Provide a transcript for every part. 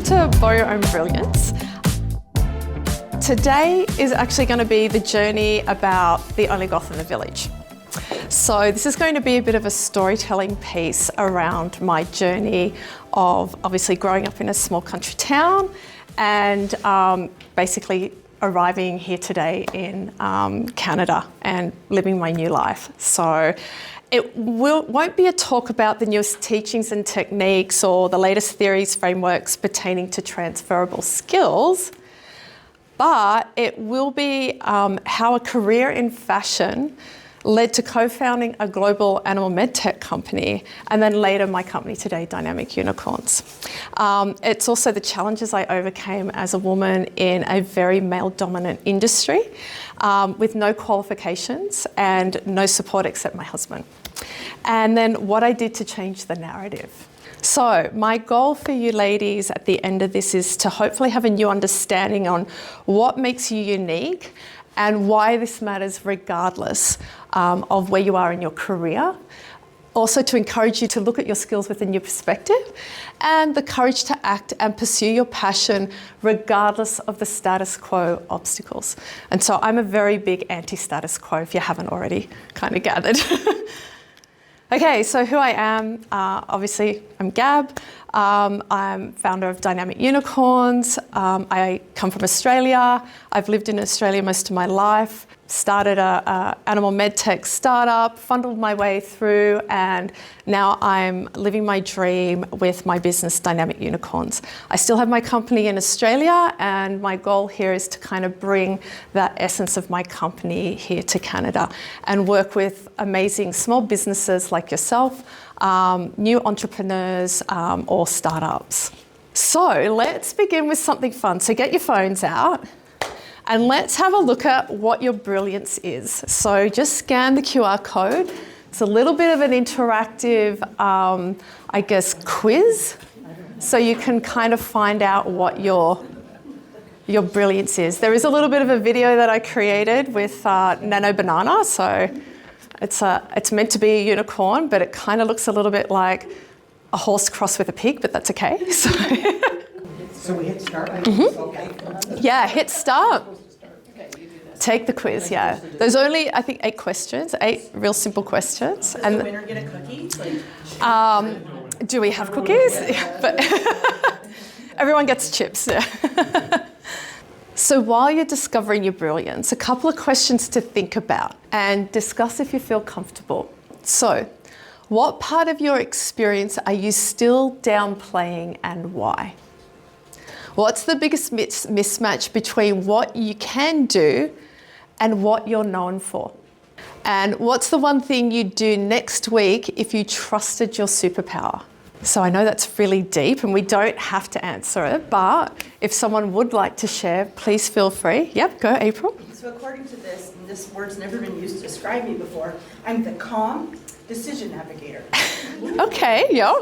to Borrow Your Own Brilliance. Today is actually going to be the journey about the only goth in the village. So this is going to be a bit of a storytelling piece around my journey of obviously growing up in a small country town and basically arriving here today in Canada and living my new life. So it won't be a talk about the newest teachings and techniques or the latest theories, frameworks pertaining to transferable skills, but it will be how a career in fashion led to co-founding a global animal medtech company, and then later my company today, Dynamic Unicorns. It's also the challenges I overcame as a woman in a very male-dominant industry with no qualifications and no support except my husband. And then what I did to change the narrative. So my goal for you ladies at the end of this is to hopefully have a new understanding on what makes you unique and why this matters regardless of where you are in your career. Also to encourage you to look at your skills with a new perspective and the courage to act and pursue your passion regardless of the status quo obstacles. And so I'm a very big anti-status quo if you haven't already kind of gathered. Okay, so who I am, obviously I'm Gab. I'm founder of Dynamic Unicorns. I come from Australia. I've lived in Australia most of my life. Started a animal medtech startup, funneled my way through, and now I'm living my dream with my business, Dynamic Unicorns. I still have my company in Australia, and my goal here is to kind of bring that essence of my company here to Canada and work with amazing small businesses like yourself, new entrepreneurs or startups. So let's begin with something fun. So get your phones out. And let's have a look at what your brilliance is. So just scan the QR code. It's a little bit of an interactive, I guess, quiz. So you can kind of find out what your brilliance is. There is a little bit of a video that I created with Nano Banana. So it's meant to be a unicorn, but it kind of looks a little bit like a horse crossed with a pig, but that's okay. So we hit start? Mm-hmm. Okay. Yeah, hit start. Take the quiz, yeah. There's only, I think, 8 questions, 8 real simple questions. Does the winner get a cookie? Do we have cookies? Yeah, but everyone gets chips, yeah. So while you're discovering your brilliance, a couple of questions to think about and discuss if you feel comfortable. So, what part of your experience are you still downplaying and why? What's the biggest mismatch between what you can do and what you're known for? And what's the one thing you'd do next week if you trusted your superpower? So I know that's really deep and we don't have to answer it, but if someone would like to share, please feel free. Yep, go April. So according to this, and this word's never been used to describe me before, I'm the calm decision navigator. Okay, yeah.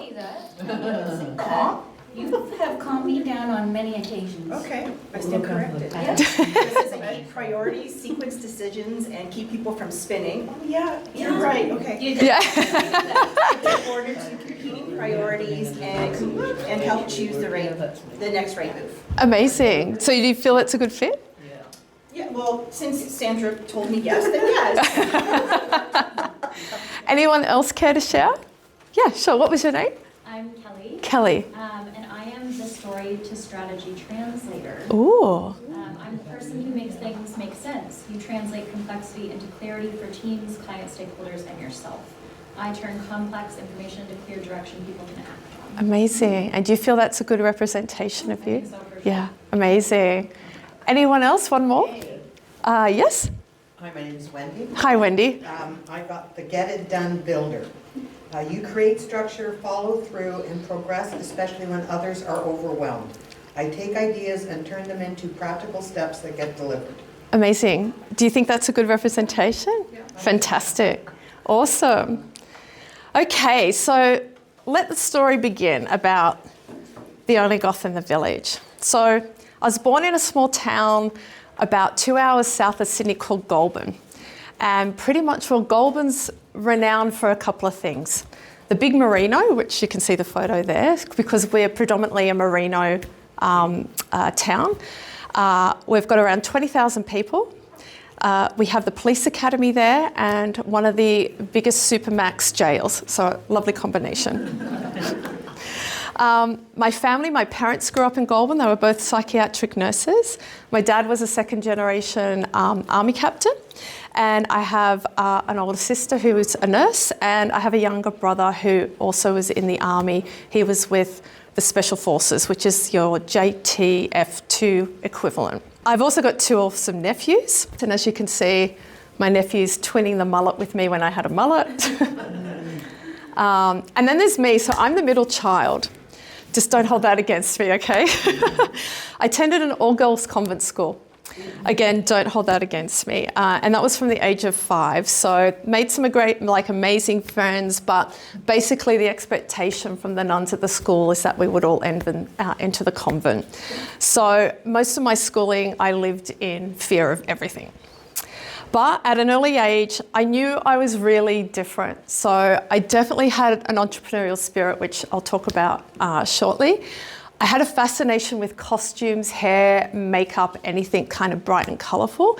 Calm? You have calmed me down on many occasions. Okay, I stand corrected. This is keep priorities, sequence decisions, and keep people from spinning. Oh yeah, you're right, okay. You did. Yeah. In order to competing priorities and help choose the next right move. Amazing. So do you feel it's a good fit? Yeah, well, since Sandra told me yes, then yes. Anyone else care to share? Yeah, sure. What was your name? I'm Kelly. Kelly. And I am the story to strategy translator. Ooh. I'm the person who makes things make sense. You translate complexity into clarity for teams, client stakeholders, and yourself. I turn complex information into clear direction people can act on. Amazing. And do you feel that's a good representation of you? I think so, for sure. Yeah, amazing. Anyone else? One more? Yes? Hi, my name is Wendy. Hi, Wendy. I got the Get It Done builder. You create structure, follow through, and progress, especially when others are overwhelmed. I take ideas and turn them into practical steps that get delivered. Amazing. Do you think that's a good representation? Yeah. Fantastic. Awesome. Okay, so let the story begin about the only goth in the village. So I was born in a small town about 2 hours south of Sydney called Goulburn. And pretty much, well, Goulburn's renowned for a couple of things. The big merino, which you can see the photo there, because we're predominantly a merino town. We've got around 20,000 people. We have the police academy there and one of the biggest supermax jails, so a lovely combination. My family, my parents grew up in Goulburn. They were both psychiatric nurses. My dad was a second generation army captain, and I have an older sister who is a nurse, and I have a younger brother who also was in the army. He was with the Special Forces, which is your JTF2 equivalent. I've also got 2 awesome nephews, and as you can see, my nephew's twinning the mullet with me when I had a mullet. And then there's me, so I'm the middle child. Just don't hold that against me, okay? I attended an all-girls convent school. Again, don't hold that against me. And that was from the age of 5. So made some great, amazing friends, but basically the expectation from the nuns at the school is that we would all enter the convent. So most of my schooling, I lived in fear of everything. But at an early age, I knew I was really different. So I definitely had an entrepreneurial spirit, which I'll talk about shortly. I had a fascination with costumes, hair, makeup, anything kind of bright and colourful.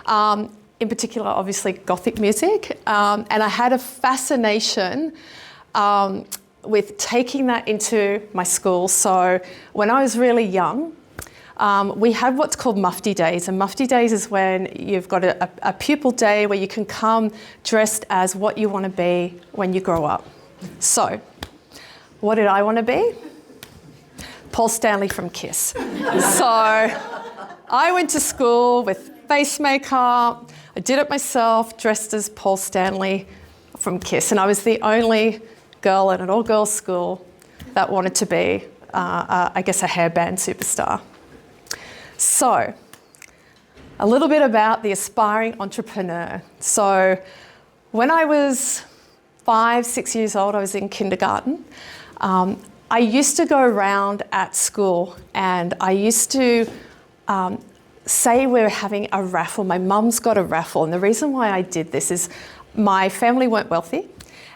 In particular, obviously, Gothic music. And I had a fascination with taking that into my school. So when I was really young, we had what's called Mufti Days, and Mufti Days is when you've got a pupil day where you can come dressed as what you want to be when you grow up. So, what did I want to be? Paul Stanley from Kiss. So, I went to school with face makeup, I did it myself, dressed as Paul Stanley from Kiss, and I was the only girl at an all-girls school that wanted to be, I guess, a hairband superstar. So, a little bit about the aspiring entrepreneur. So, when I was 5, 6 years old, I was in kindergarten. I used to go around at school and I used to say we're having a raffle. My mum's got a raffle, and the reason why I did this is my family weren't wealthy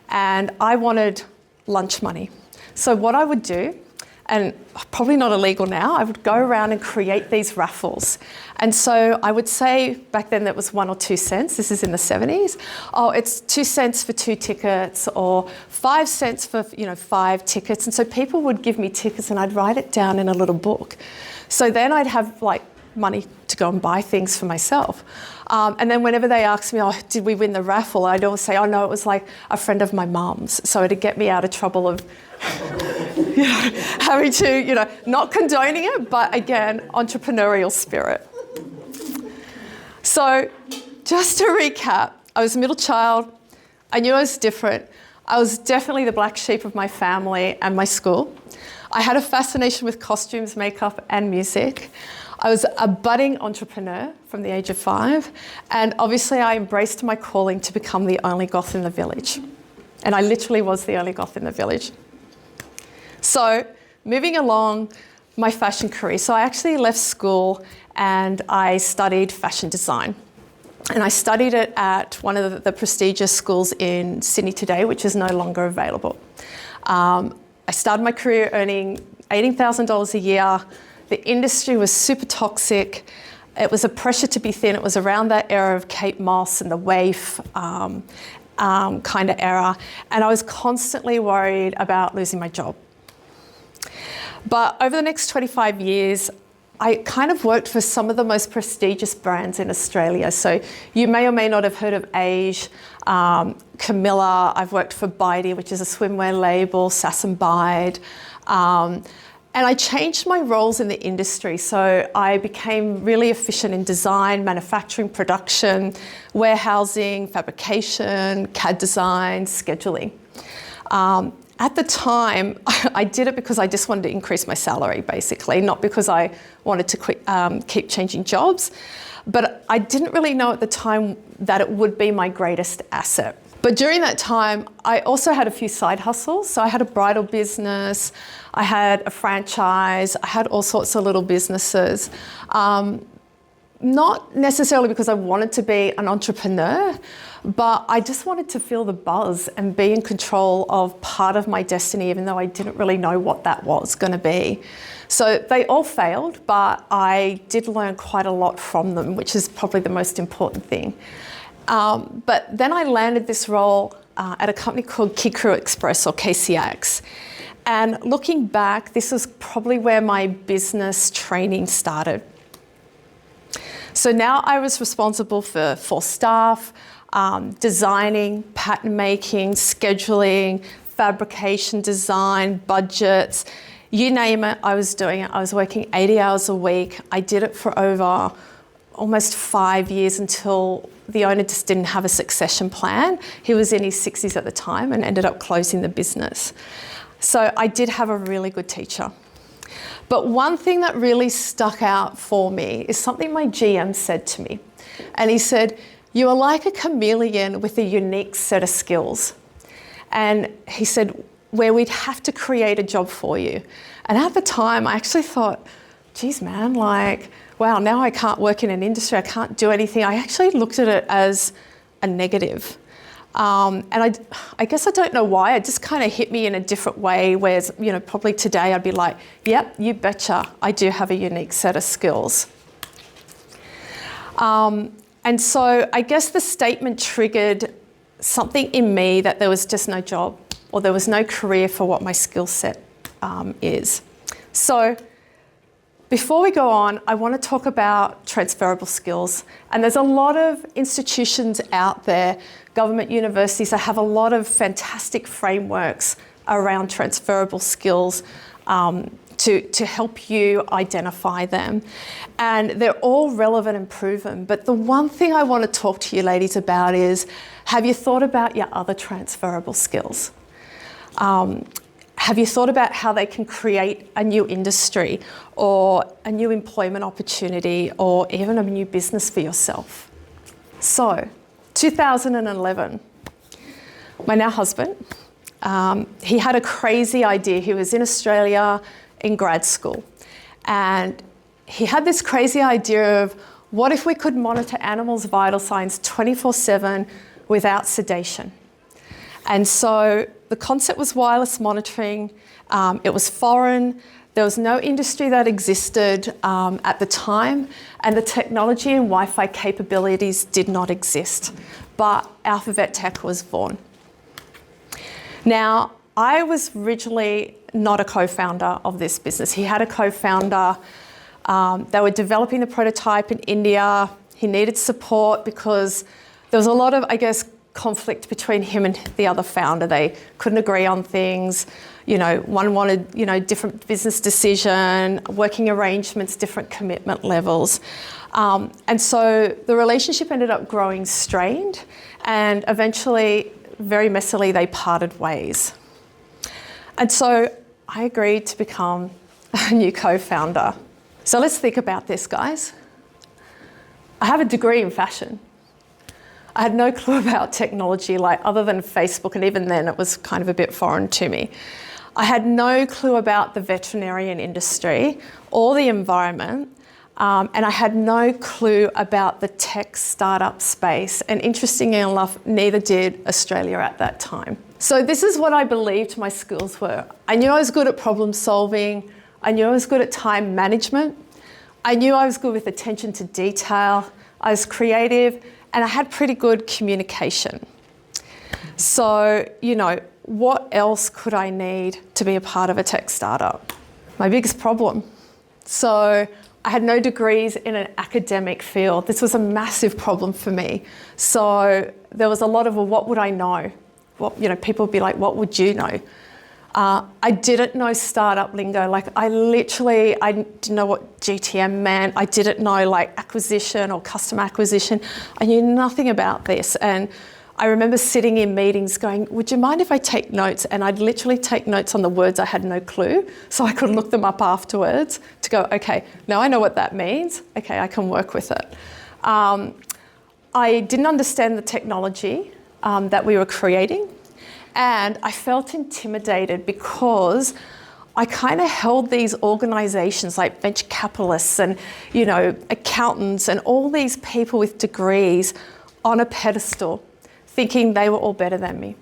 and I wanted lunch money. So what I would do, and probably not illegal now, I would go around and create these raffles. And so I would say, back then that was 1 or 2 cents, this is in the 70s, oh, it's 2 cents for 2 tickets, or 5 cents for 5 tickets. And so people would give me tickets and I'd write it down in a little book. So then I'd have money to go and buy things for myself. And then whenever they asked me, oh, did we win the raffle? I'd always say, oh no, it was a friend of my mum's. So it'd get me out of trouble of having to, not condoning it, but again, entrepreneurial spirit. So just to recap, I was a middle child. I knew I was different. I was definitely the black sheep of my family and my school. I had a fascination with costumes, makeup, and music. I was a budding entrepreneur from the age of 5, and obviously I embraced my calling to become the only goth in the village. And I literally was the only goth in the village. So moving along my fashion career, so I actually left school and I studied fashion design. And I studied it at one of the prestigious schools in Sydney today, which is no longer available. I started my career earning $18,000 a year. The industry was super toxic. It was a pressure to be thin. It was around that era of Kate Moss and the waif kind of era. And I was constantly worried about losing my job. But over the next 25 years, I kind of worked for some of the most prestigious brands in Australia. So you may or may not have heard of Age, Camilla. I've worked for Bidey, which is a swimwear label, Sass & Bide. And I changed my roles in the industry. So I became really efficient in design, manufacturing, production, warehousing, fabrication, CAD design, scheduling. At the time, I did it because I just wanted to increase my salary, basically, not because I wanted to keep changing jobs. But I didn't really know at the time that it would be my greatest asset. But during that time, I also had a few side hustles. So I had a bridal business, I had a franchise, I had all sorts of little businesses. Not necessarily because I wanted to be an entrepreneur, But I just wanted to feel the buzz and be in control of part of my destiny, even though I didn't really know what that was going to be. So they all failed, but I did learn quite a lot from them, which is probably the most important thing. But then I landed this role at a company called Key Crew Express, or KCX. And looking back, this was probably where my business training started. So now I was responsible for staff, designing, pattern making, scheduling, fabrication design, budgets, you name it, I was doing it. I was working 80 hours a week. I did it for over almost 5 years until the owner just didn't have a succession plan. He was in his 60s at the time and ended up closing the business. So I did have a really good teacher. But one thing that really stuck out for me is something my GM said to me. And he said, "You are like a chameleon with a unique set of skills." And he said, where we'd have to create a job for you. And at the time, I actually thought, geez, man, like, wow, now I can't work in an industry, I can't do anything. I actually looked at it as a negative. And I guess I don't know why, it just kind of hit me in a different way, whereas, you know, probably today I'd be like, yep, you betcha, I do have a unique set of skills. And so I guess the statement triggered something in me that there was just no job or there was no career for what my skill set is. So before we go on, I want to talk about transferable skills. And there's a lot of institutions out there, government universities, that have a lot of fantastic frameworks around transferable skills to help you identify them. And they're all relevant and proven. But the one thing I want to talk to you ladies about is, have you thought about your other transferable skills? Have you thought about how they can create a new industry or a new employment opportunity or even a new business for yourself? So, 2011, my now husband, he had a crazy idea. He was in Australia in grad school, and he had this crazy idea of, what if we could monitor animals' vital signs 24/7 without sedation? And so the concept was wireless monitoring. It was foreign. There was no industry that existed at the time, and the technology and Wi-Fi capabilities did not exist. But Alphabet Tech was born. Now, I was originally not a co-founder of this business. He had a co-founder. They were developing the prototype in India. He needed support because there was a lot of, I guess, conflict between him and the other founder. They couldn't agree on things. You know, one wanted, you know, different business decision, working arrangements, different commitment levels. And so the relationship ended up growing strained, and eventually, very messily, they parted ways. And so I agreed to become a new co-founder. So let's think about this, guys. I have a degree in fashion. I had no clue about technology, like other than Facebook, and even then it was kind of a bit foreign to me. I had no clue about the veterinarian industry or the environment, and I had no clue about the tech startup space. And interestingly enough, neither did Australia at that time. So this is what I believed my skills were. I knew I was good at problem solving. I knew I was good at time management. I knew I was good with attention to detail. I was creative, and I had pretty good communication. So, you know, what else could I need to be a part of a tech startup? My biggest problem. So I had no degrees in an academic field. This was a massive problem for me. So there was a lot of, well, what would I know? What, you know, people would be like, what would you know? I didn't know startup lingo. Like I didn't know what GTM meant. I didn't know like acquisition or customer acquisition. I knew nothing about this. And I remember sitting in meetings going, would you mind if I take notes? And I'd literally take notes on the words I had no clue, so I could look them up afterwards to go, okay, now I know what that means. Okay, I can work with it. I didn't understand the technology that we were creating. And I felt intimidated because I kind of held these organisations like venture capitalists and, you know, accountants and all these people with degrees on a pedestal. thinking they were all better than me.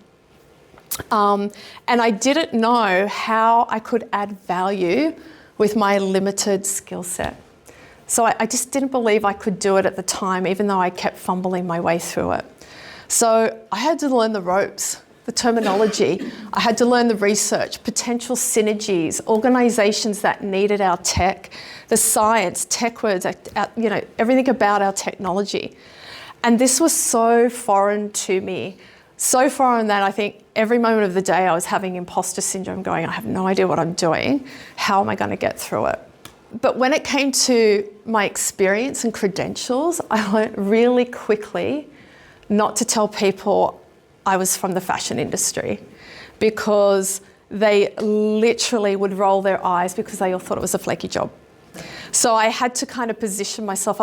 And I didn't know how I could add value with my limited skill set. So I just didn't believe I could do it at the time, even though I kept fumbling my way through it. So I had to learn the ropes, the terminology. I had to learn the research, potential synergies, organisations that needed our tech, the science, tech words, everything about our technology. And this was so foreign to me, so foreign that I think every moment of the day I was having imposter syndrome going, I have no idea what I'm doing. How am I going to get through it? But when it came to my experience and credentials, I learned really quickly not to tell people I was from the fashion industry, because they literally would roll their eyes because they all thought it was a flaky job. So I had to kind of position myself,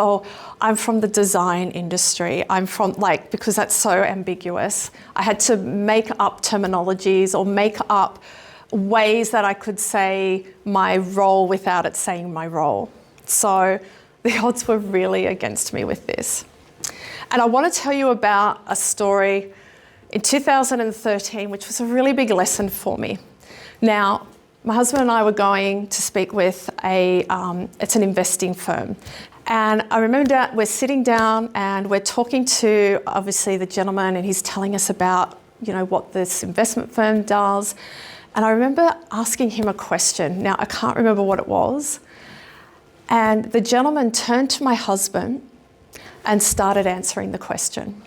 I'm from the design industry. I'm from, because that's so ambiguous. I had to make up terminologies or make up ways that I could say my role without it saying my role. So the odds were really against me with this. And I want to tell you about a story in 2013, which was a really big lesson for me. Now, my husband and I were going to speak with it's an investing firm. And I remember that we're sitting down and we're talking to, obviously, the gentleman, and he's telling us about, what this investment firm does. And I remember asking him a question. Now, I can't remember what it was. And the gentleman turned to my husband and started answering the question.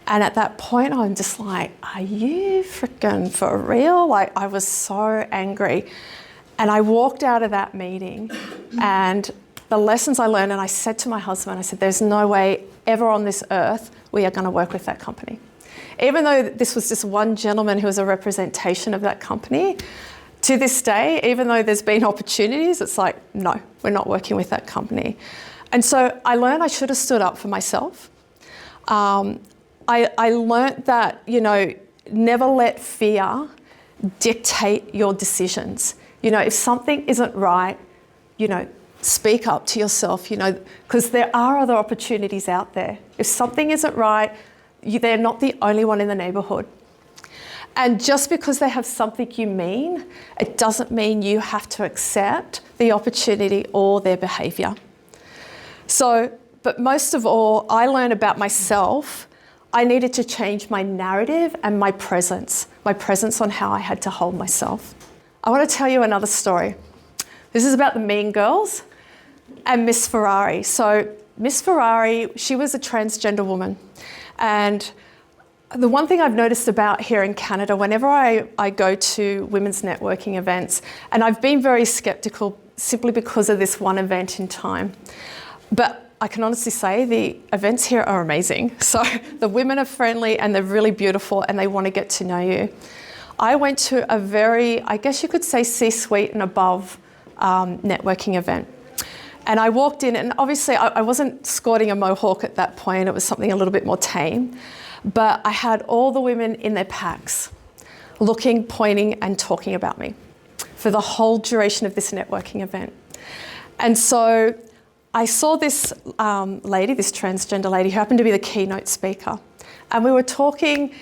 And at that point, I'm just like, are you freaking for real? I was so angry. And I walked out of that meeting, and the lessons I learned, and I said to my husband, I said, there's no way ever on this earth we are going to work with that company. Even though this was just one gentleman who was a representation of that company, to this day, even though there's been opportunities, it's like, no, we're not working with that company. And so I learned I should have stood up for myself. I learnt that, never let fear dictate your decisions. If something isn't right, speak up to yourself, because there are other opportunities out there. If something isn't right, they're not the only one in the neighbourhood. And just because they have something you mean, it doesn't mean you have to accept the opportunity or their behaviour. So, but most of all, I learned about myself. I needed to change my narrative and my presence on how I had to hold myself. I want to tell you another story. This is about the Mean Girls and Miss Ferrari. So Miss Ferrari, she was a transgender woman. And the one thing I've noticed about here in Canada, whenever I go to women's networking events, and I've been very sceptical simply because of this one event in time, but I can honestly say the events here are amazing. So the women are friendly and they're really beautiful and they want to get to know you. I went to a very, I guess you could say, C-suite and above networking event. And I walked in, and obviously I wasn't sporting a mohawk at that point. It was something a little bit more tame. But I had all the women in their packs looking, pointing and talking about me for the whole duration of this networking event. And so I saw this lady, this transgender lady, who happened to be the keynote speaker. And we were talking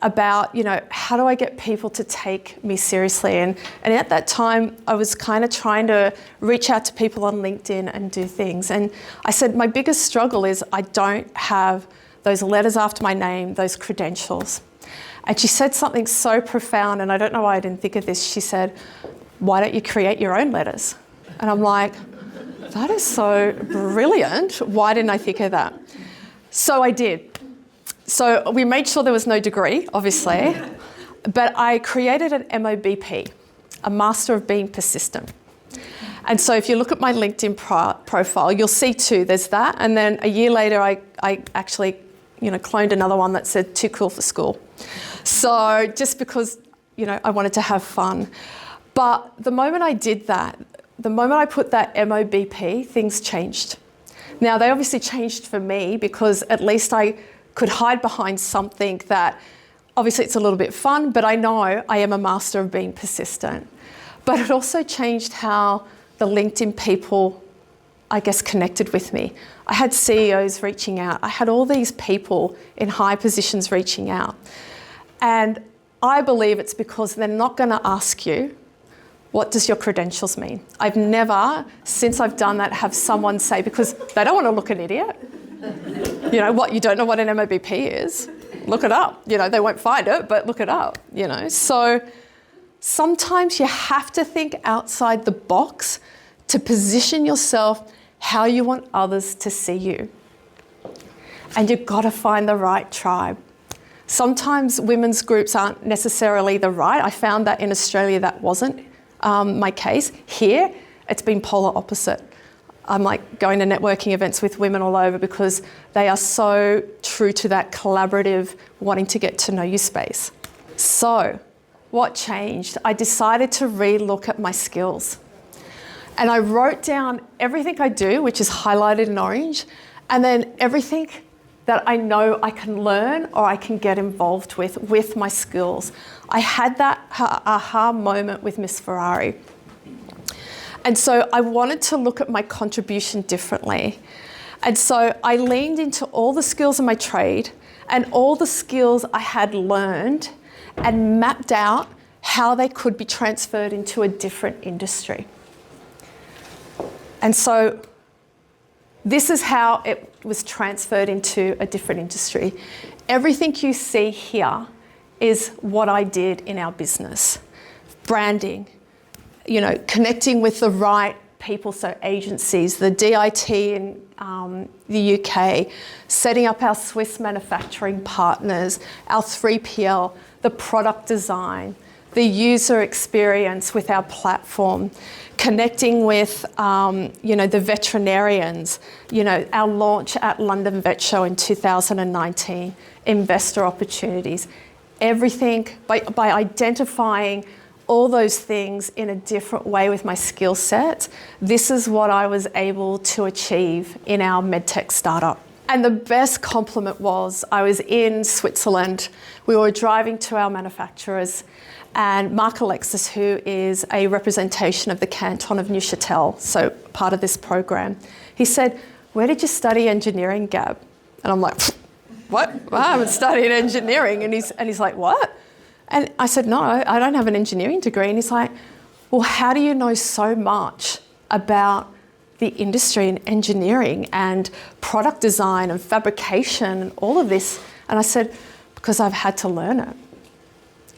about, how do I get people to take me seriously? And at that time, I was kind of trying to reach out to people on LinkedIn and do things. And I said, my biggest struggle is I don't have those letters after my name, those credentials. And she said something so profound, and I don't know why I didn't think of this. She said, why don't you create your own letters? And I'm like, that is so brilliant. Why didn't I think of that? So I did. So we made sure there was no degree, obviously, but I created an MOBP, a Master of Being Persistent. And so if you look at my LinkedIn profile, you'll see two. There's that, and then a year later, I actually, cloned another one that said "Too cool for school." So just because, I wanted to have fun. But the moment I did that, the moment I put that MOBP, things changed. Now, they obviously changed for me because at least I could hide behind something that, obviously it's a little bit fun, but I know I am a master of being persistent. But it also changed how the LinkedIn people I guess, connected with me. I had CEOs reaching out. I had all these people in high positions reaching out. And I believe it's because they're not going to ask you, what does your credentials mean? I've never, since I've done that, have someone say, because they don't want to look an idiot. You know, what, you don't know what an MOBP is? Look it up. You know, they won't find it, but look it up, you know. So sometimes you have to think outside the box to position yourself how you want others to see you. And you've got to find the right tribe. Sometimes women's groups aren't necessarily the right. I found that in Australia that wasn't my case. Here, it's been polar opposite. I'm like going to networking events with women all over because they are so true to that collaborative, wanting to get to know you space. So, what changed? I decided to re-look at my skills. And I wrote down everything I do, which is highlighted in orange, and then everything that I know I can learn or I can get involved with my skills. I had that aha moment with Miss Ferrari. And so I wanted to look at my contribution differently. And so I leaned into all the skills in my trade and all the skills I had learned and mapped out how they could be transferred into a different industry. And so this is how it was transferred into a different industry. Everything you see here is what I did in our business. Branding, you know, connecting with the right people, so agencies, the DIT in the UK, setting up our Swiss manufacturing partners, our 3PL, the product design, the user experience with our platform, connecting with, the veterinarians, our launch at London Vet Show in 2019, investor opportunities, everything by identifying all those things in a different way with my skill set. This is what I was able to achieve in our medtech startup. And the best compliment was I was in Switzerland. We were driving to our manufacturers, and Mark Alexis, who is a representation of the Canton of Neuchâtel, so part of this program, he said, "Where did you study engineering, Gab?" And I'm like, "What? Well, I haven't studied engineering." And he's like, "What?" And I said, "No, I don't have an engineering degree." And he's like, "Well, how do you know so much about the industry and engineering and product design and fabrication and all of this?" And I said, "Because I've had to learn it.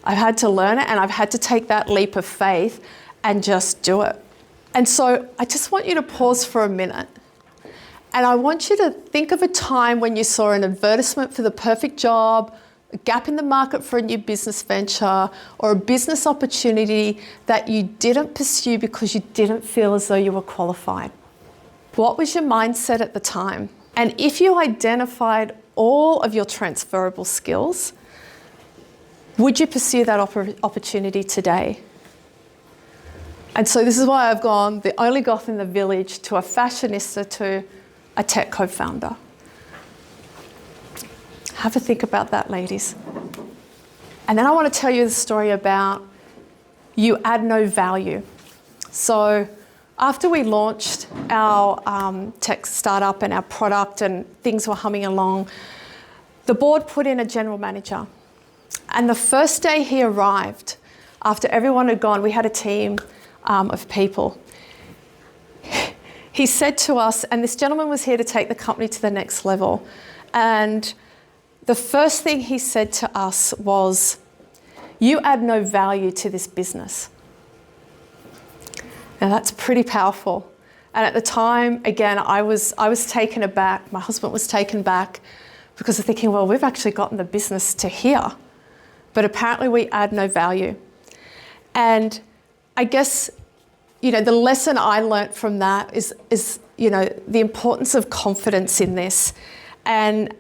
I've had to learn it, and I've had to take that leap of faith and just do it." And so I just want you to pause for a minute. And I want you to think of a time when you saw an advertisement for the perfect job, a gap in the market for a new business venture, or a business opportunity that you didn't pursue because you didn't feel as though you were qualified. What was your mindset at the time? And if you identified all of your transferable skills, would you pursue that opportunity today? And so this is why I've gone the only goth in the village to a fashionista to a tech co-founder. Have a think about that, ladies. And then I want to tell you the story about you add no value. So after we launched our tech startup and our product and things were humming along, the board put in a general manager. And the first day he arrived, after everyone had gone, we had a team of people. He said to us, and this gentleman was here to take the company to the next level, and the first thing he said to us was, "You add no value to this business." Now that's pretty powerful. And at the time, again, I was taken aback. My husband was taken back because of thinking, well, we've actually gotten the business to here, but apparently we add no value. And I guess, the lesson I learnt from that is the importance of confidence in this, and,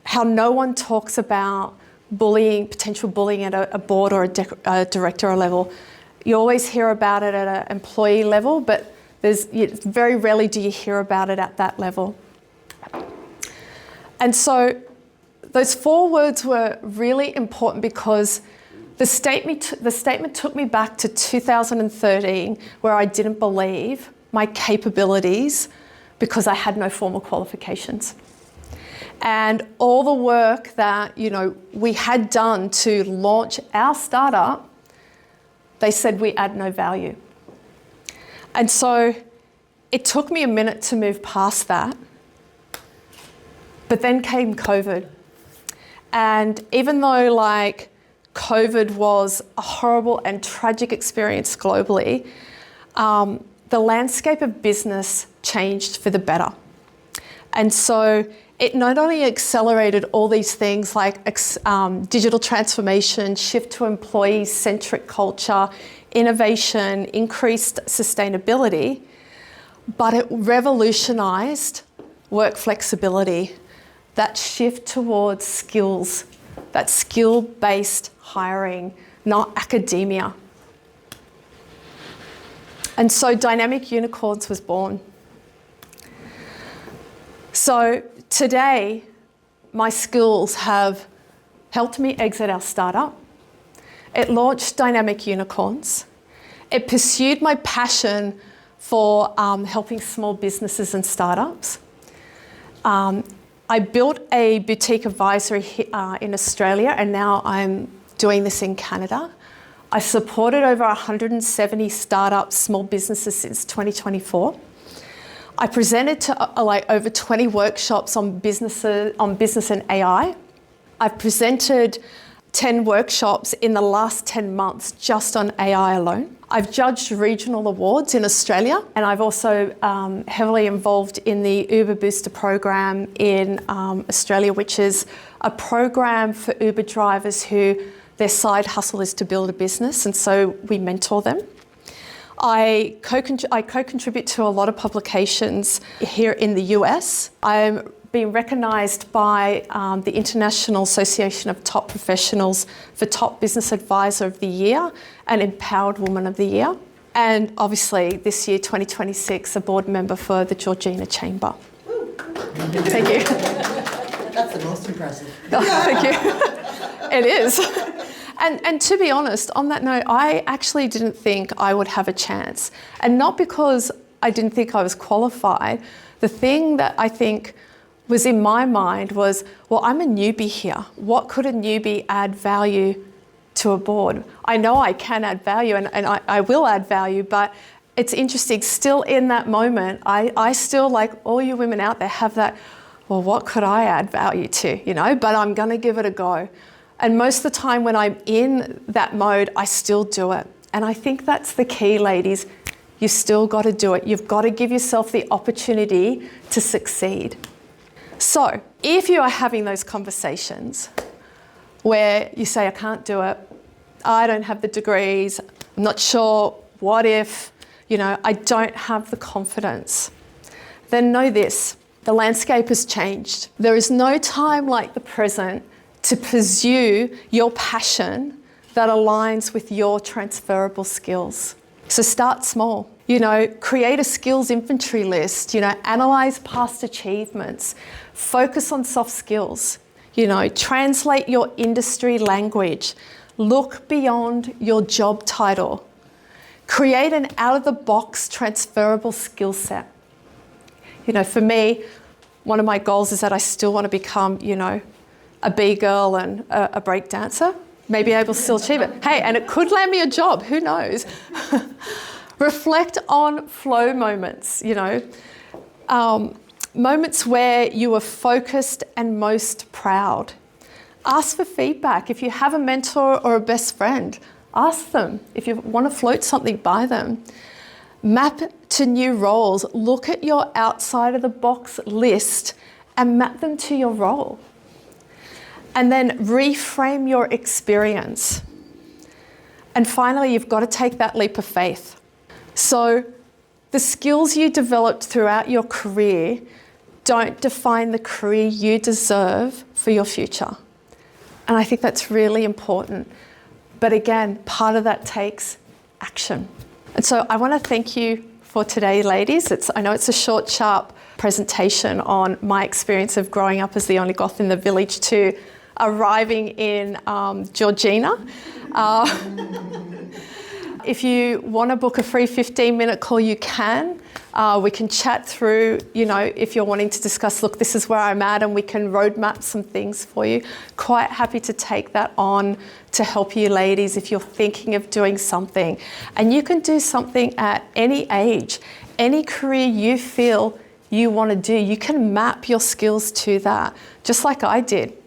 how no one talks about bullying, potential bullying at a board or a director level. You always hear about it at an employee level, but very rarely do you hear about it at that level. And so those 4 words were really important because the statement took me back to 2013, where I didn't believe my capabilities because I had no formal qualifications. And all the work that, we had done to launch our startup, they said we add no value. And so it took me a minute to move past that. But then came COVID. And even though COVID was a horrible and tragic experience globally, the landscape of business changed for the better. And so it not only accelerated all these things like digital transformation, shift to employee-centric culture, innovation, increased sustainability, but it revolutionized work flexibility, that shift towards skills, that skill-based hiring, not academia. And so Dynamic Unicorns was born. So today, my skills have helped me exit our startup. It launched Dynamic Unicorns. It pursued my passion for helping small businesses and startups. I built a boutique advisory in Australia, and now I'm doing this in Canada. I supported over 170 startups, small businesses since 2024. I presented to over 20 workshops on business and AI. I've presented 10 workshops in the last 10 months just on AI alone. I've judged regional awards in Australia, and I've also heavily involved in the Uber Booster program in Australia, which is a program for Uber drivers who their side hustle is to build a business, and so we mentor them. I co-contribute to a lot of publications here in the US. I'm being recognised by the International Association of Top Professionals for Top Business Advisor of the Year and Empowered Woman of the Year. And obviously this year, 2026, a board member for the Georgina Chamber. Thank you. That's the most impressive. Oh, thank you. It is. And to be honest, on that note, I actually didn't think I would have a chance. And not because I didn't think I was qualified. The thing that I think was in my mind was, well, I'm a newbie here. What could a newbie add value to a board? I know I can add value and I will add value, but it's interesting, still in that moment, I still, like all you women out there, have that, well, what could I add value to, but I'm gonna give it a go. And most of the time when I'm in that mode, I still do it. And I think that's the key, ladies. You still got to do it. You've got to give yourself the opportunity to succeed. So if you are having those conversations where you say, I can't do it, I don't have the degrees, I'm not sure, what if, I don't have the confidence, then know this, the landscape has changed. There is no time like the present to pursue your passion that aligns with your transferable skills. So start small. Create a skills inventory list, analyze past achievements, focus on soft skills, translate your industry language, look beyond your job title, create an out-of-the-box transferable skill set. For me, one of my goals is that I still want to become, a B-girl and a break dancer, maybe able to still achieve it. Hey, and it could land me a job, who knows? Reflect on flow moments, moments where you are focused and most proud. Ask for feedback. If you have a mentor or a best friend, ask them. If you want to float something by them. Map to new roles. Look at your outside of the box list and map them to your role. And then reframe your experience. And finally, you've got to take that leap of faith. So the skills you developed throughout your career don't define the career you deserve for your future. And I think that's really important. But again, part of that takes action. And so I want to thank you for today, ladies. I know it's a short, sharp presentation on my experience of growing up as the only goth in the village to arriving in Georgina. If you want to book a free 15-minute call, you can. We can chat through, if you're wanting to discuss, look, this is where I'm at, and we can roadmap some things for you. Quite happy to take that on to help you ladies if you're thinking of doing something. And you can do something at any age, any career you feel you want to do. You can map your skills to that, just like I did.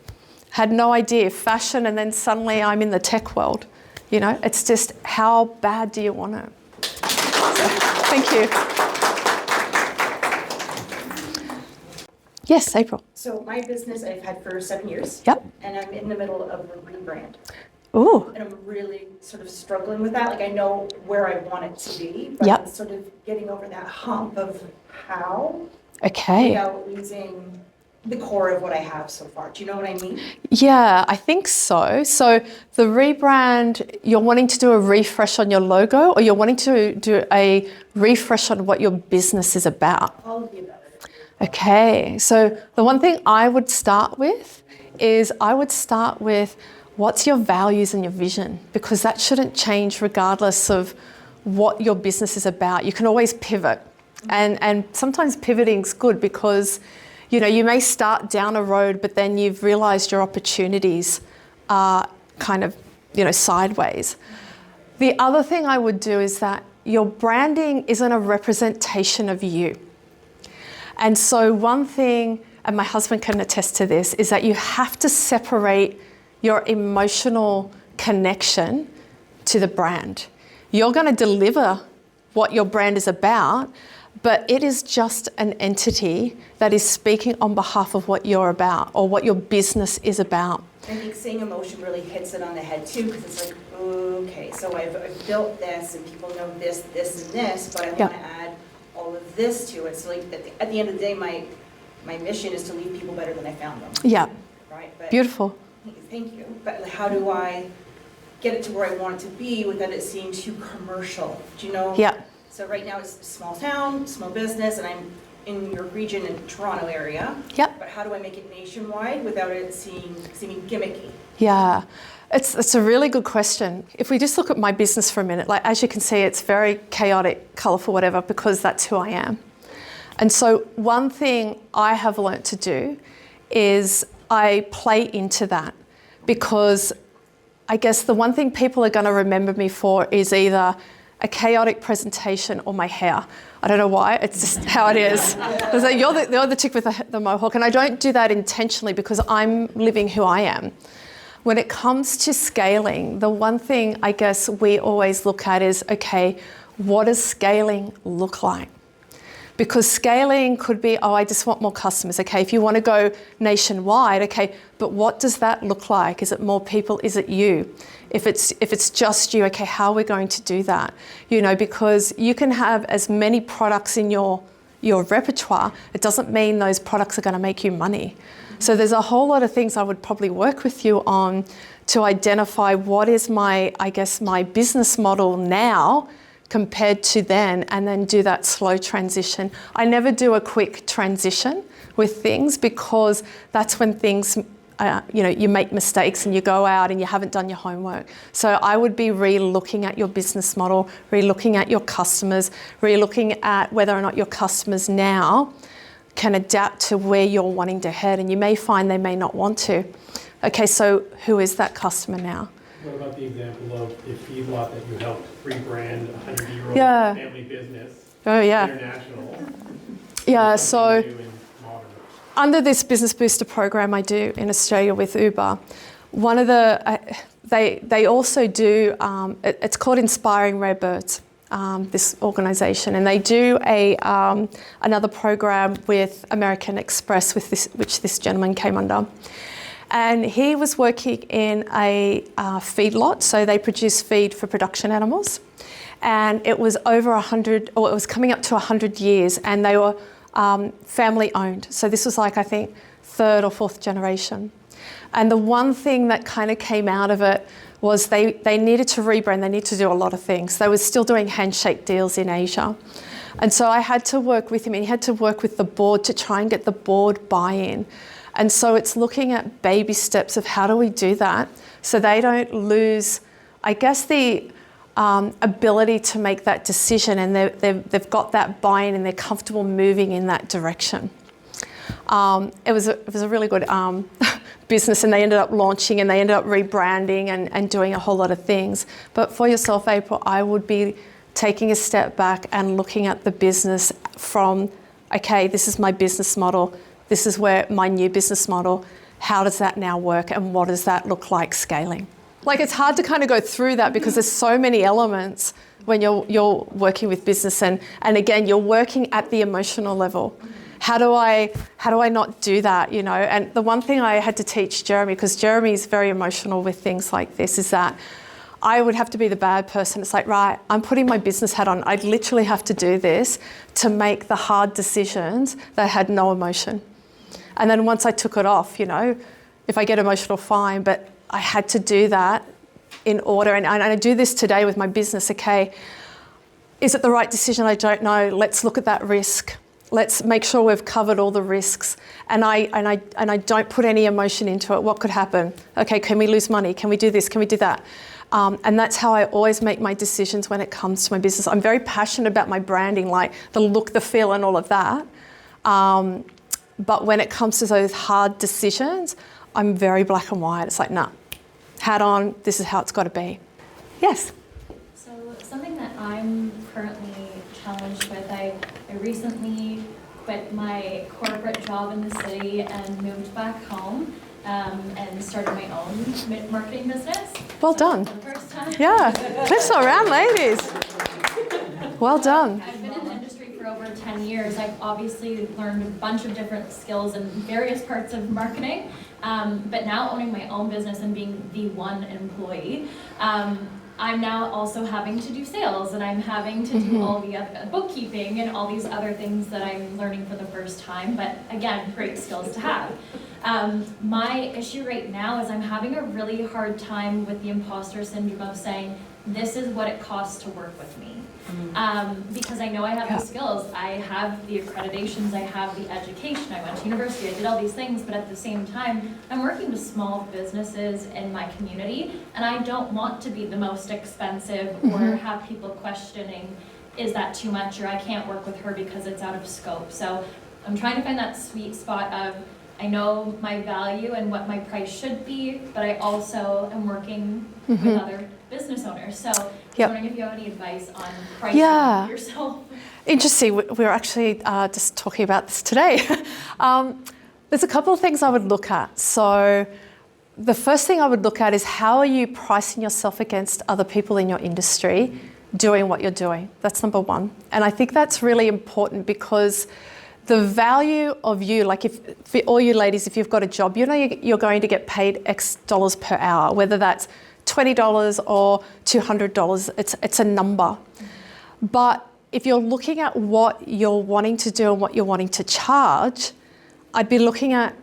Had no idea, fashion, and then suddenly I'm in the tech world. It's just, how bad do you want it? So, thank you. Yes, April. So my business I've had for 7 years. Yep. And I'm in the middle of a rebrand. Ooh. And I'm really sort of struggling with that. Like, I know where I want it to be, but Yep. I'm sort of getting over that hump of how, Okay. without losing the core of what I have so far. Do you know what I mean? Yeah, I think so. So the rebrand, you're wanting to do a refresh on your logo, or you're wanting to do a refresh on what your business is about? All of the above. Okay, so the one thing I would start with is what's your values and your vision, because that shouldn't change regardless of what your business is about. You can always pivot, and sometimes pivoting's good because you may start down a road, but then you've realised your opportunities are kind of sideways. The other thing I would do is that your branding isn't a representation of you. And so one thing, and my husband can attest to this, is that you have to separate your emotional connection to the brand. You're going to deliver what your brand is about, but it is just an entity that is speaking on behalf of what you're about or what your business is about. I think saying emotion really hits it on the head too, because it's like, okay, so I've built this and people know this, this, and this, but I want to add all of this to it. So like at the end of the day, my mission is to leave people better than I found them. Yeah. Right. But, beautiful. Thank you. But how do I get it to where I want it to be without it seeming too commercial? Do you know? Yeah. So right now it's a small town, small business, and I'm in your region in Toronto area. Yep. But how do I make it nationwide without it seeming gimmicky? Yeah, it's a really good question. If we just look at my business for a minute, like as you can see, it's very chaotic, colourful, whatever, because that's who I am. And so one thing I have learnt to do is I play into that, because I guess the one thing people are going to remember me for is either a chaotic presentation or my hair. I don't know why, it's just how it is. It's like, you're the chick with the mohawk, and I don't do that intentionally because I'm living who I am. When it comes to scaling, the one thing I guess we always look at is, okay, what does scaling look like? Because scaling could be, I just want more customers. Okay, if you want to go nationwide, okay, but what does that look like? Is it more people? Is it you? If it's just you, okay, how are we going to do that? Because you can have as many products in your repertoire, it doesn't mean those products are going to make you money. So there's a whole lot of things I would probably work with you on to identify what is my business model now compared to then, and then do that slow transition. I never do a quick transition with things, because that's when things, you make mistakes and you go out and you haven't done your homework. So I would be re-looking at your business model, re-looking at your customers, re-looking at whether or not your customers now can adapt to where you're wanting to head, and you may find they may not want to. Okay, so who is that customer now? What about the example of the feedlot that you helped rebrand a 100-year-old family business? Oh, yeah. International. Yeah, so under this Business Booster program I do in Australia with Uber, one of the, they also do, it's called Inspiring Rare Birds, this organisation, and they do another program with American Express, which this gentleman came under. And he was working in a feedlot, so they produce feed for production animals. And it was over 100, or it was coming up to 100 years, and they were family owned. So this was like, I think, third or fourth generation. And the one thing that kind of came out of it was they needed to rebrand, they needed to do a lot of things. They were still doing handshake deals in Asia. And so I had to work with him, and he had to work with the board to try and get the board buy-in. And so it's looking at baby steps of how do we do that so they don't lose, I guess, the ability to make that decision, and they've got that buy-in and they're comfortable moving in that direction. It was a really good business, and they ended up launching and they ended up rebranding and doing a whole lot of things. But for yourself, April, I would be taking a step back and looking at the business from, okay, this is my business model. This is where my new business model, how does that now work and what does that look like scaling? Like, it's hard to kind of go through that because there's so many elements when you're working with business, and again, you're working at the emotional level. How do I not do that, you know? And the one thing I had to teach Jeremy, because Jeremy is very emotional with things like this, is that I would have to be the bad person. It's like, right, I'm putting my business hat on. I'd literally have to do this to make the hard decisions that had no emotion. And then once I took it off, you know, if I get emotional, fine, but I had to do that in order. And I do this today with my business. Okay, is it the right decision? I don't know. Let's look at that risk. Let's make sure we've covered all the risks. And I don't put any emotion into it. What could happen? Okay, can we lose money? Can we do this? Can we do that? And that's how I always make my decisions when it comes to my business. I'm very passionate about my branding, like the look, the feel, and all of that. But when it comes to those hard decisions, I'm very black and white. It's like, nah, hat on, this is how it's got to be. Yes? So something that I'm currently challenged with, I recently quit my corporate job in the city and moved back home and started my own marketing business. Well done. For the first time. Yeah, clips are around, ladies. Well done. I've been in the industry for over 10 years. I've obviously learned a bunch of different skills in various parts of marketing, but now owning my own business and being the one employee, I'm now also having to do sales, and I'm having to do all the other bookkeeping and all these other things that I'm learning for the first time, but again, great skills to have. My issue right now is I'm having a really hard time with the imposter syndrome of saying, this is what it costs to work with me. Because I know I have the skills, I have the accreditations, I have the education, I went to university, I did all these things, but at the same time, I'm working with small businesses in my community, and I don't want to be the most expensive or have people questioning, is that too much, or I can't work with her because it's out of scope. So I'm trying to find that sweet spot of, I know my value and what my price should be, but I also am working with other business owners. So I was wondering if you have any advice on pricing yourself. Interesting. We were actually just talking about this today. There's a couple of things I would look at. So the first thing I would look at is, how are you pricing yourself against other people in your industry doing what you're doing? That's number one. And I think that's really important, because the value of you, like if for all you ladies, if you've got a job, you know you're going to get paid X dollars per hour, whether that's $20 or $200, it's a number. But if you're looking at what you're wanting to do and what you're wanting to charge, I'd be looking at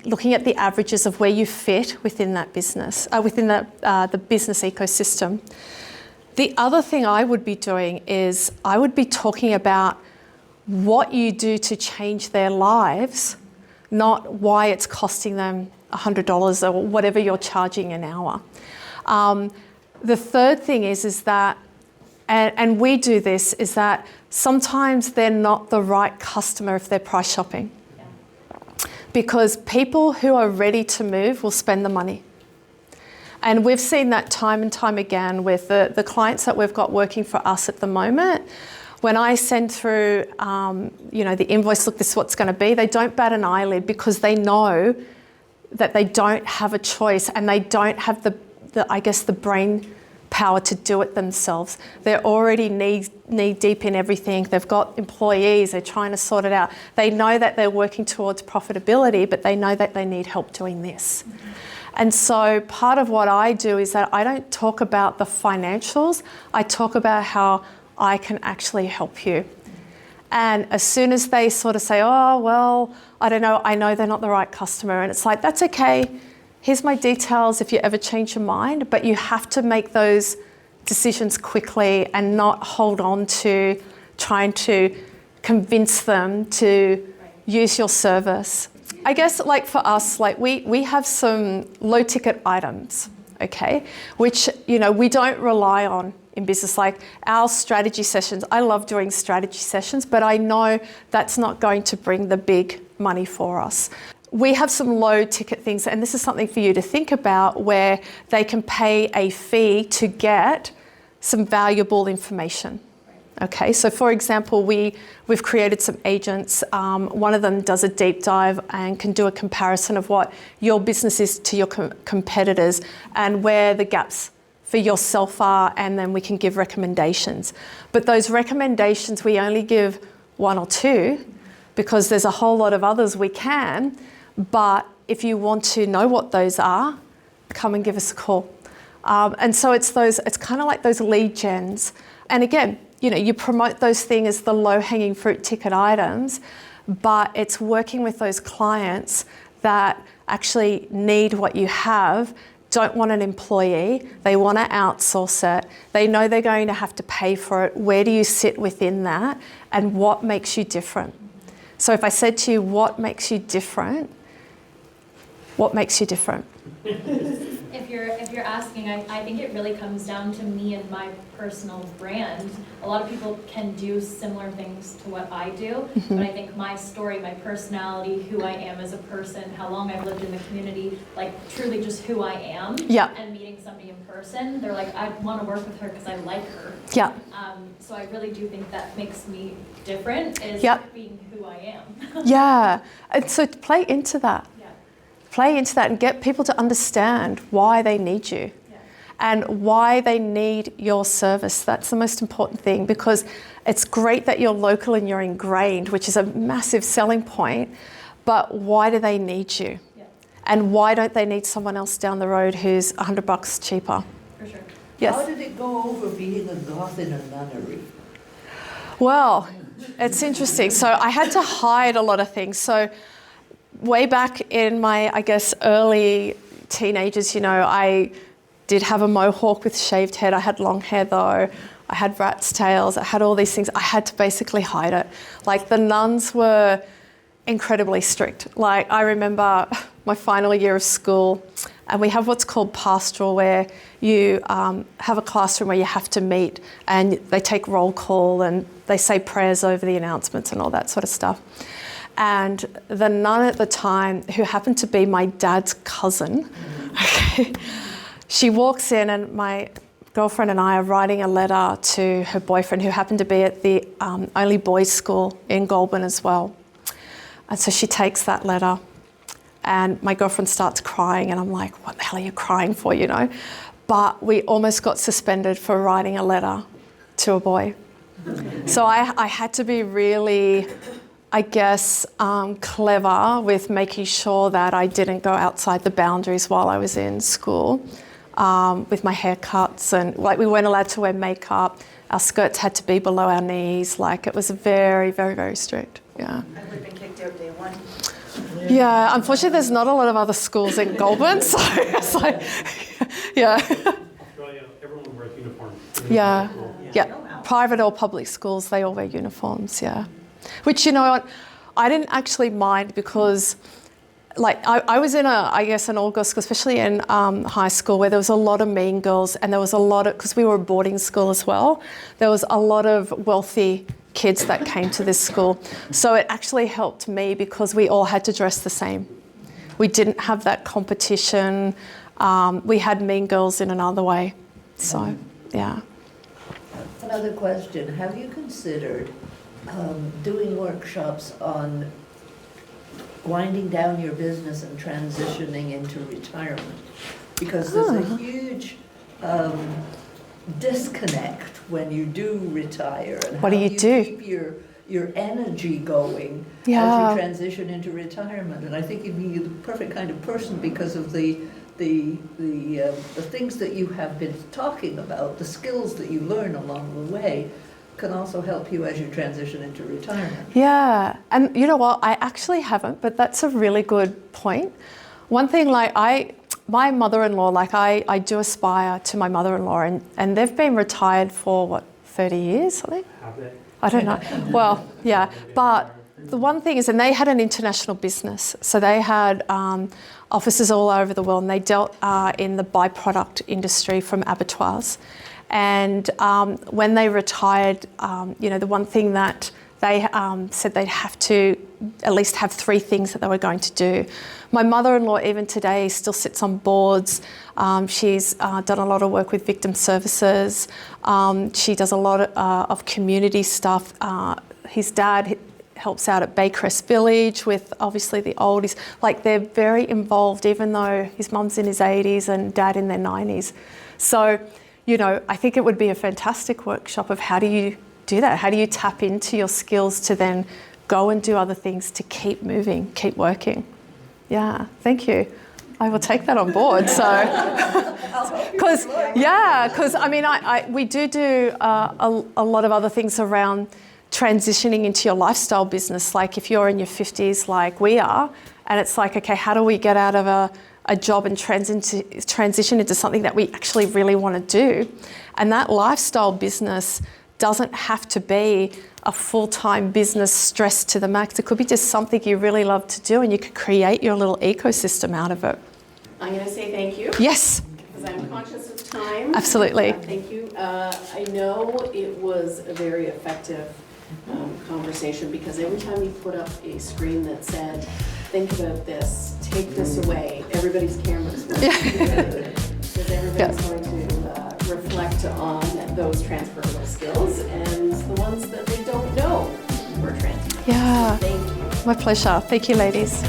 the averages of where you fit within that business, within the business ecosystem. The other thing I would be doing is I would be talking about what you do to change their lives, not why it's costing them $100 or whatever you're charging an hour. The third thing is that, and we do this, is that sometimes they're not the right customer if they're price shopping. Because people who are ready to move will spend the money. And we've seen that time and time again with the clients that we've got working for us at the moment. When I send through, the invoice, look, this is what's going to be, they don't bat an eyelid, because they know that they don't have a choice, and they don't have the brain power to do it themselves. They're already knee deep in everything. They've got employees, they're trying to sort it out. They know that they're working towards profitability, but they know that they need help doing this. And so part of what I do is that I don't talk about the financials, I talk about how I can actually help you. And as soon as they sort of say, oh, well, I don't know, I know they're not the right customer, and it's like, that's okay. Here's my details if you ever change your mind, but you have to make those decisions quickly and not hold on to trying to convince them to use your service. I guess like for us, like we have some low ticket items, okay, which, we don't rely on in business. Like our strategy sessions, I love doing strategy sessions, but I know that's not going to bring the big money for us. We have some low ticket things, and this is something for you to think about, where they can pay a fee to get some valuable information. Okay, so for example, we've created some agents. One of them does a deep dive and can do a comparison of what your business is to your competitors and where the gaps for yourself are, and then we can give recommendations. But those recommendations, we only give 1 or 2 because there's a whole lot of others we can. But if you want to know what those are, come and give us a call. And so it's kind of like those lead gens. And again, you promote those things as the low-hanging fruit ticket items, but it's working with those clients that actually need what you have, don't want an employee, they want to outsource it, they know they're going to have to pay for it. Where do you sit within that, and what makes you different? So if I said to you, what makes you different? What makes you different? If you're asking, I think it really comes down to me and my personal brand. A lot of people can do similar things to what I do, but I think my story, my personality, who I am as a person, how long I've lived in the community, like truly just who I am, and meeting somebody in person, they're like, I want to work with her because I like her. Yeah. So I really do think that makes me different, is being who I am. Yeah, and so play into that. Play into that and get people to understand why they need you and why they need your service. That's the most important thing, because it's great that you're local and you're ingrained, which is a massive selling point, but why do they need you? And why don't they need someone else down the road who's $100 cheaper? For sure. Yes. How did it go over being a goth in a nunnery? Well, it's interesting. So I had to hide a lot of things. So way back in my, I guess, early teenagers, I did have a mohawk with shaved head. I had long hair though. I had rat's tails. I had all these things. I had to basically hide it. Like the nuns were incredibly strict. Like I remember my final year of school, and we have what's called pastoral, where you have a classroom where you have to meet and they take roll call and they say prayers over the announcements and all that sort of stuff. And the nun at the time, who happened to be my dad's cousin, she walks in, and my girlfriend and I are writing a letter to her boyfriend, who happened to be at the only boys' school in Goulburn as well. And so she takes that letter, and my girlfriend starts crying, and I'm like, what the hell are you crying for, But we almost got suspended for writing a letter to a boy. So I had to be really, I guess, clever with making sure that I didn't go outside the boundaries while I was in school, with my haircuts, and like we weren't allowed to wear makeup. Our skirts had to be below our knees. Like it was very, very, very strict. Yeah. I would have been kicked out day 1. Yeah, unfortunately, there's not a lot of other schools in Goulburn, so it's like, Australia, everyone wears uniforms. Yeah. Private or public schools, they all wear uniforms. Yeah. Which, I didn't actually mind, because like I was in an all-girls school, especially in high school, where there was a lot of mean girls, and there was a lot of, because we were a boarding school as well, there was a lot of wealthy kids that came to this school. So it actually helped me because we all had to dress the same. We didn't have that competition. We had mean girls in another way. So, yeah. Another question, have you considered doing workshops on winding down your business and transitioning into retirement? Because there's a huge disconnect when you do retire, and what how do you do? Keep your energy going as you transition into retirement. And I think you'd be the perfect kind of person because of the things that you have been talking about, the skills that you learn along the way, can also help you as you transition into retirement. Yeah, and you know what? I actually haven't, but that's a really good point. One thing, like my mother-in-law, like I do aspire to my mother-in-law, and they've been retired for 30 years, something? Have they? I don't know. Well, yeah, but the one thing is, and they had an international business, so they had offices all over the world, and they dealt in the byproduct industry from abattoirs. And when they retired, the one thing that they said they'd have to at least have 3 things that they were going to do. My mother-in-law, even today, still sits on boards. She's done a lot of work with victim services. She does a lot of community stuff. His dad helps out at Baycrest Village with obviously the oldies. Like, they're very involved, even though his mum's in his 80s and dad in their 90s. So, I think it would be a fantastic workshop of how do you do that? How do you tap into your skills to then go and do other things to keep moving, keep working? Yeah, thank you. I will take that on board. So, because I mean, we do a lot of other things around transitioning into your lifestyle business. Like, if you're in your 50s like we are, and it's like, okay, how do we get out of a job and transition into something that we actually really want to do? And that lifestyle business doesn't have to be a full-time business stressed to the max. It could be just something you really love to do, and you could create your little ecosystem out of it. I'm going to say thank you. Yes. Because I'm conscious of time. Absolutely. Thank you. I know it was a very effective conversation, because every time you put up a screen that said, think about this, take this away, everybody's cameras were because everybody's going to reflect on those transferable skills and the ones that they don't know were transferable. Yeah. So thank you. My pleasure. Thank you, ladies.